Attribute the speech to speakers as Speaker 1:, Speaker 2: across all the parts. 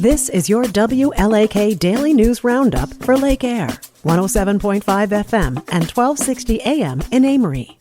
Speaker 1: This is your WLAK Daily News Roundup for Lake Air, 107.5 FM and 1260 AM in Amory.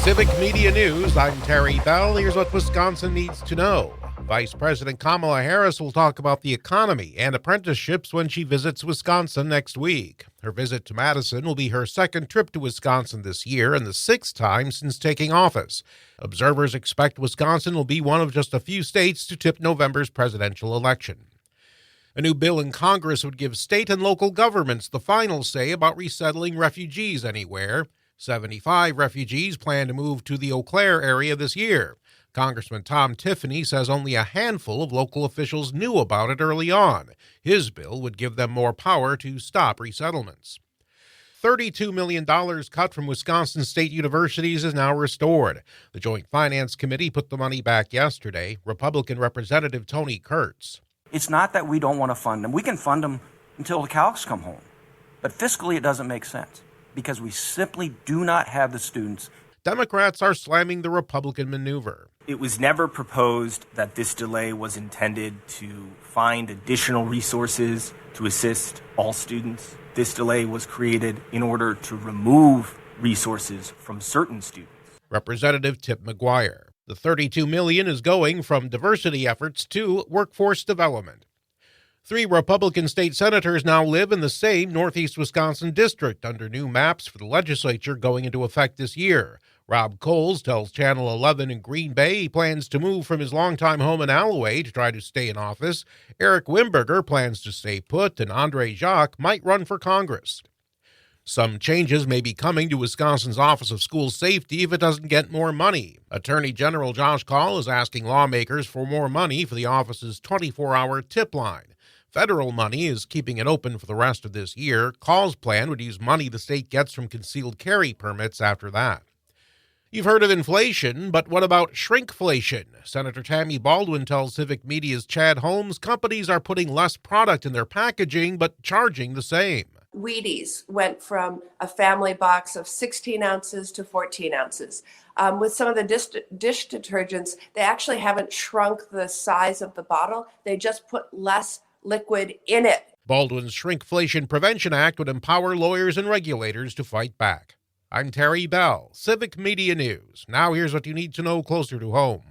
Speaker 2: Civic Media News, I'm Terry Bell. Here's what Wisconsin needs to know. Vice President Kamala Harris will talk about the economy and apprenticeships when she visits Wisconsin next week. Her visit to Madison will be her second trip to Wisconsin this year and the sixth time since taking office. Observers expect Wisconsin will be one of just a few states to tip November's presidential election. A new bill in Congress would give state and local governments the final say about resettling refugees anywhere. 75 refugees plan to move to the Eau Claire area this year. Congressman Tom Tiffany says only a handful of local officials knew about it early on. His bill would give them more power to stop resettlements. $32 million cut from Wisconsin state universities is now restored. The Joint Finance Committee put the money back yesterday. Republican Representative Tony Kurtz.
Speaker 3: It's not that we don't want to fund them. We can fund them until the cows come home. But fiscally, it doesn't make sense because we simply do not have the students.
Speaker 2: Democrats are slamming the Republican maneuver.
Speaker 4: It was never proposed that this delay was intended to find additional resources to assist all students. This delay was created in order to remove resources from certain students.
Speaker 2: Representative Tip McGuire. The $32 million is going from diversity efforts to workforce development. 3 Republican state senators now live in the same Northeast Wisconsin district under new maps for the legislature going into effect this year. Rob Coles tells Channel 11 in Green Bay he plans to move from his longtime home in Alloway to try to stay in office. Eric Wimberger plans to stay put, and Andre Jacques might run for Congress. Some changes may be coming to Wisconsin's Office of School Safety if it doesn't get more money. Attorney General Josh Kaul is asking lawmakers for more money for the office's 24-hour tip line. Federal money is keeping it open for the rest of this year. Kaul's plan would use money the state gets from concealed carry permits after that. You've heard of inflation, but what about shrinkflation? Senator Tammy Baldwin tells Civic Media's Chad Holmes companies are putting less product in their packaging, but charging the same.
Speaker 5: Wheaties went from a family box of 16 ounces to 14 ounces. With some of the dish detergents, they actually haven't shrunk the size of the bottle. They just put less liquid in it.
Speaker 2: Baldwin's Shrinkflation Prevention Act would empower lawyers and regulators to fight back. I'm Terry Bell, Civic Media News. Now here's what you need to know closer to home.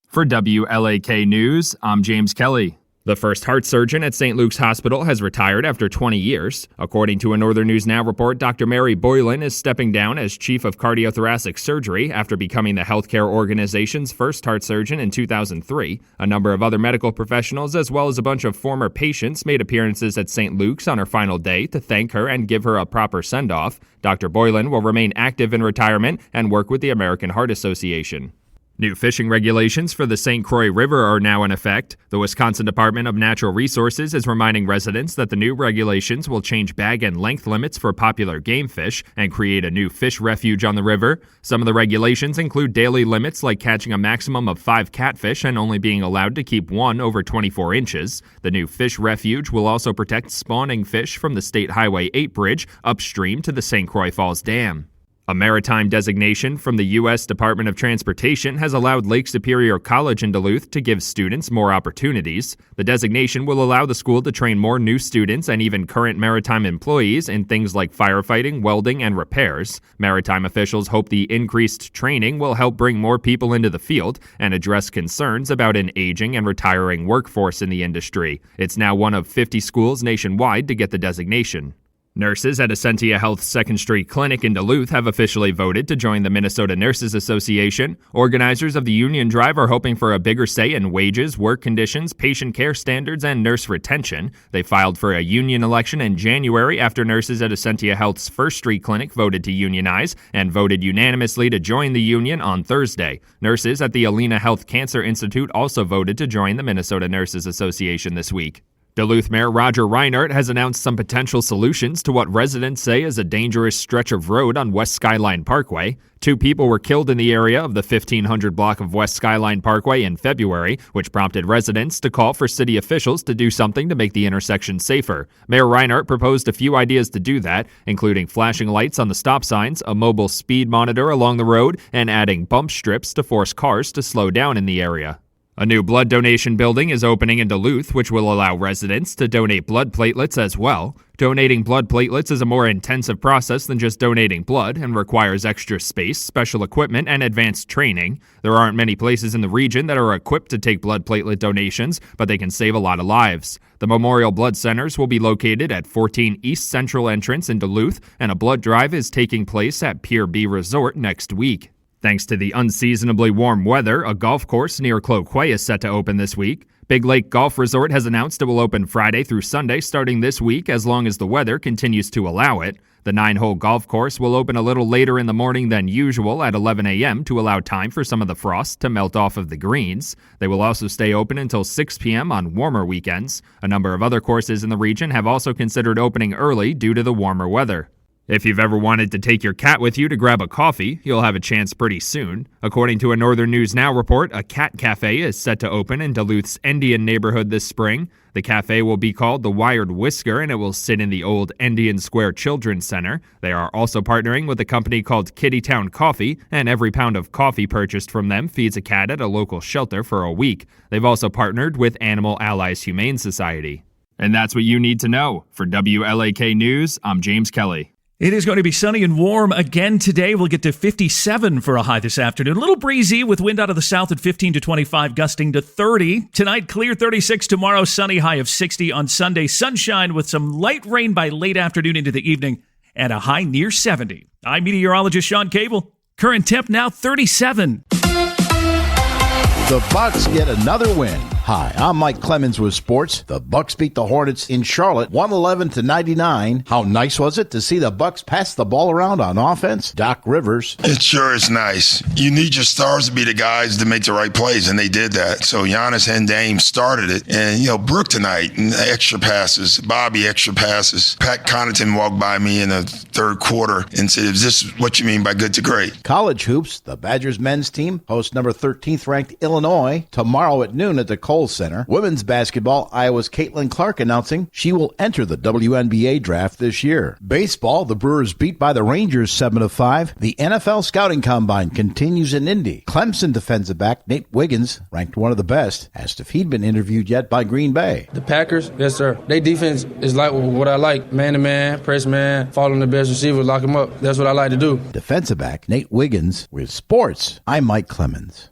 Speaker 6: For WLAK News, I'm James Kelly. The first heart surgeon at St. Luke's Hospital has retired after 20 years. According to a Northern News Now report, Dr. Mary Boylan is stepping down as Chief of Cardiothoracic Surgery after becoming the healthcare organization's first heart surgeon in 2003. A number of other medical professionals, as well as a bunch of former patients, made appearances at St. Luke's on her final day to thank her and give her a proper send-off. Dr. Boylan will remain active in retirement and work with the American Heart Association. New fishing regulations for the St. Croix River are now in effect. The Wisconsin Department of Natural Resources is reminding residents that the new regulations will change bag and length limits for popular game fish and create a new fish refuge on the river. Some of the regulations include daily limits like catching a maximum of 5 catfish and only being allowed to keep one over 24 inches. The new fish refuge will also protect spawning fish from the State Highway 8 bridge upstream to the St. Croix Falls Dam. A maritime designation from the U.S. Department of Transportation has allowed Lake Superior College in Duluth to give students more opportunities. The designation will allow the school to train more new students and even current maritime employees in things like firefighting, welding, and repairs. Maritime officials hope the increased training will help bring more people into the field and address concerns about an aging and retiring workforce in the industry. It's now one of 50 schools nationwide to get the designation. Nurses at Essentia Health's 2nd Street Clinic in Duluth have officially voted to join the Minnesota Nurses Association. Organizers of the union drive are hoping for a bigger say in wages, work conditions, patient care standards, and nurse retention. They filed for a union election in January after nurses at Essentia Health's 1st Street Clinic voted to unionize and voted unanimously to join the union on Thursday. Nurses at the Alena Health Cancer Institute also voted to join the Minnesota Nurses Association this week. Duluth Mayor Roger Reinert has announced some potential solutions to what residents say is a dangerous stretch of road on West Skyline Parkway. 2 people were killed in the area of the 1500 block of West Skyline Parkway in February, which prompted residents to call for city officials to do something to make the intersection safer. Mayor Reinert proposed a few ideas to do that, including flashing lights on the stop signs, a mobile speed monitor along the road, and adding bump strips to force cars to slow down in the area. A new blood donation building is opening in Duluth, which will allow residents to donate blood platelets as well. Donating blood platelets is a more intensive process than just donating blood and requires extra space, special equipment, and advanced training. There aren't many places in the region that are equipped to take blood platelet donations, but they can save a lot of lives. The Memorial Blood Centers will be located at 14 East Central Entrance in Duluth, and a blood drive is taking place at Pier B Resort next week. Thanks to the unseasonably warm weather, a golf course near Cloquet is set to open this week. Big Lake Golf Resort has announced it will open Friday through Sunday starting this week as long as the weather continues to allow it. The 9-hole golf course will open a little later in the morning than usual at 11 a.m. to allow time for some of the frost to melt off of the greens. They will also stay open until 6 p.m. on warmer weekends. A number of other courses in the region have also considered opening early due to the warmer weather. If you've ever wanted to take your cat with you to grab a coffee, you'll have a chance pretty soon. According to a Northern News Now report, a cat cafe is set to open in Duluth's Indian neighborhood this spring. The cafe will be called the Wired Whisker, and it will sit in the old Indian Square Children's Center. They are also partnering with a company called Kittytown Coffee, and every pound of coffee purchased from them feeds a cat at a local shelter for a week. They've also partnered with Animal Allies Humane Society. And that's what you need to know. For WLAK News, I'm James Kelly.
Speaker 7: It is going to be sunny and warm again today. We'll get to 57 for a high this afternoon. A little breezy with wind out of the south at 15 to 25, gusting to 30. Tonight, clear 36. Tomorrow, sunny, high of 60. On Sunday, sunshine with some light rain by late afternoon into the evening and a high near 70. I'm meteorologist Sean Cable. Current temp now 37.
Speaker 8: The Bucks get another win. Hi, I'm Mike Clemens with sports. The Bucks beat the Hornets in Charlotte 111-99. How nice was it to see the Bucks pass the ball around on offense? Doc Rivers.
Speaker 9: It sure is nice. You need your stars to be the guys to make the right plays, and they did that. So Giannis and Dame started it. And, Brooke tonight, extra passes. Bobby, extra passes. Pat Connaughton walked by me in the third quarter and said, is this what you mean by good to great?
Speaker 8: College hoops, the Badgers men's team hosts number 13th ranked Illinois tomorrow at noon at the Kohl Center. Women's basketball, Iowa's Caitlin Clark announcing she will enter the WNBA draft this year. Baseball, the Brewers beat by the Rangers 7-5. The NFL scouting combine continues in Indy. Clemson defensive back Nate Wiggins, ranked one of the best, asked if he'd been interviewed yet by Green Bay.
Speaker 10: The Packers, yes sir. Their defense is like what I like. Man-to-man, press man, following the best receiver, lock him up. That's what I like to do.
Speaker 8: Defensive back Nate Wiggins with sports. I'm Mike Clemens.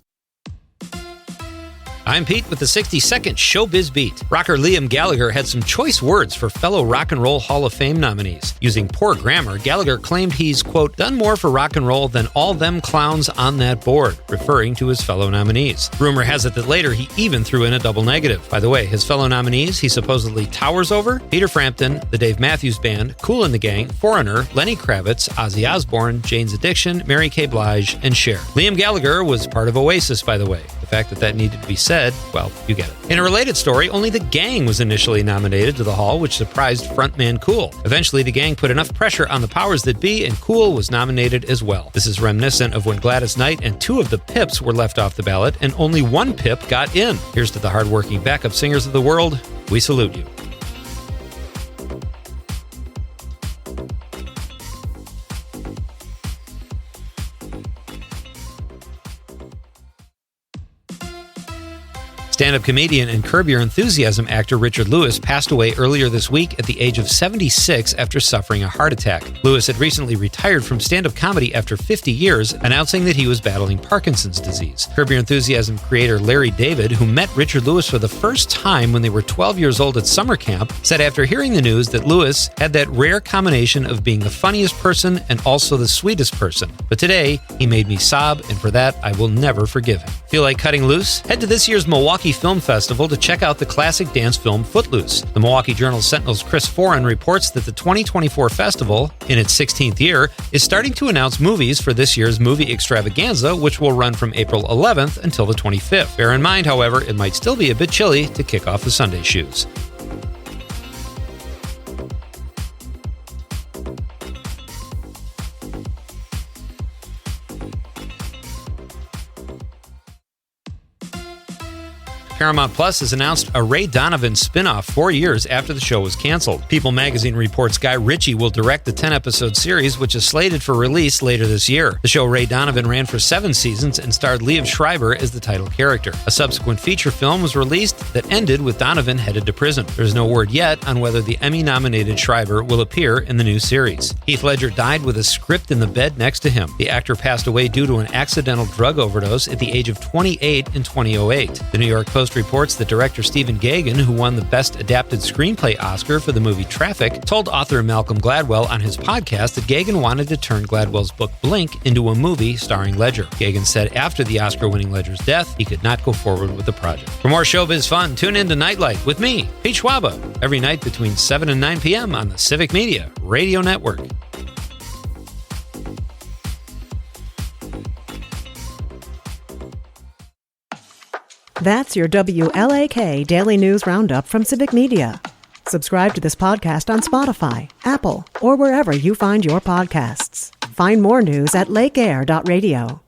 Speaker 11: I'm Pete with the 60-second Showbiz Beat. Rocker Liam Gallagher had some choice words for fellow Rock and Roll Hall of Fame nominees. Using poor grammar, Gallagher claimed he's, quote, done more for rock and roll than all them clowns on that board, referring to his fellow nominees. Rumor has it that later he even threw in a double negative. By the way, his fellow nominees he supposedly towers over: Peter Frampton, the Dave Matthews Band, Kool and the Gang, Foreigner, Lenny Kravitz, Ozzy Osbourne, Jane's Addiction, Mary K. Blige, and Cher. Liam Gallagher was part of Oasis, by the way. The fact that needed to be said, well, you get it. In a related story, only the Gang was initially nominated to the Hall, which surprised frontman Kool. Eventually, the Gang put enough pressure on the powers that be, and Kool was nominated as well. This is reminiscent of when Gladys Knight and 2 of the Pips were left off the ballot, and only 1 Pip got in. Here's to the hardworking backup singers of the world. We salute you. Stand-up comedian and Curb Your Enthusiasm actor Richard Lewis passed away earlier this week at the age of 76 after suffering a heart attack. Lewis had recently retired from stand-up comedy after 50 years, announcing that he was battling Parkinson's disease. Curb Your Enthusiasm creator Larry David, who met Richard Lewis for the first time when they were 12 years old at summer camp, said after hearing the news that Lewis had that rare combination of being the funniest person and also the sweetest person. But today, he made me sob, and for that, I will never forgive him. Feel like cutting loose? Head to this year's Milwaukee Film Festival to check out the classic dance film Footloose. The Milwaukee Journal-Sentinel's Chris Foran reports that the 2024 festival, in its 16th year, is starting to announce movies for this year's movie extravaganza, which will run from April 11th until the 25th. Bear in mind, however, it might still be a bit chilly to kick off the Sunday shoes. Paramount Plus has announced a Ray Donovan spin-off 4 years after the show was canceled. People magazine reports Guy Ritchie will direct the 10-episode series, which is slated for release later this year. The show Ray Donovan ran for 7 seasons and starred Liev Schreiber as the title character. A subsequent feature film was released that ended with Donovan headed to prison. There's no word yet on whether the Emmy-nominated Schreiber will appear in the new series. Heath Ledger died with a script in the bed next to him. The actor passed away due to an accidental drug overdose at the age of 28 in 2008. The New York Post reports that director Stephen Gaghan, who won the Best Adapted Screenplay Oscar for the movie Traffic, told author Malcolm Gladwell on his podcast that Gaghan wanted to turn Gladwell's book Blink into a movie starring Ledger. Gaghan said after the Oscar-winning Ledger's death, he could not go forward with the project. For more showbiz fun, tune in to Nightlight with me, Pete Schwaba, every night between 7 and 9 p.m. on the Civic Media Radio Network.
Speaker 1: That's your WLAK Daily News Roundup from Civic Media. Subscribe to this podcast on Spotify, Apple, or wherever you find your podcasts. Find more news at lakeair.radio.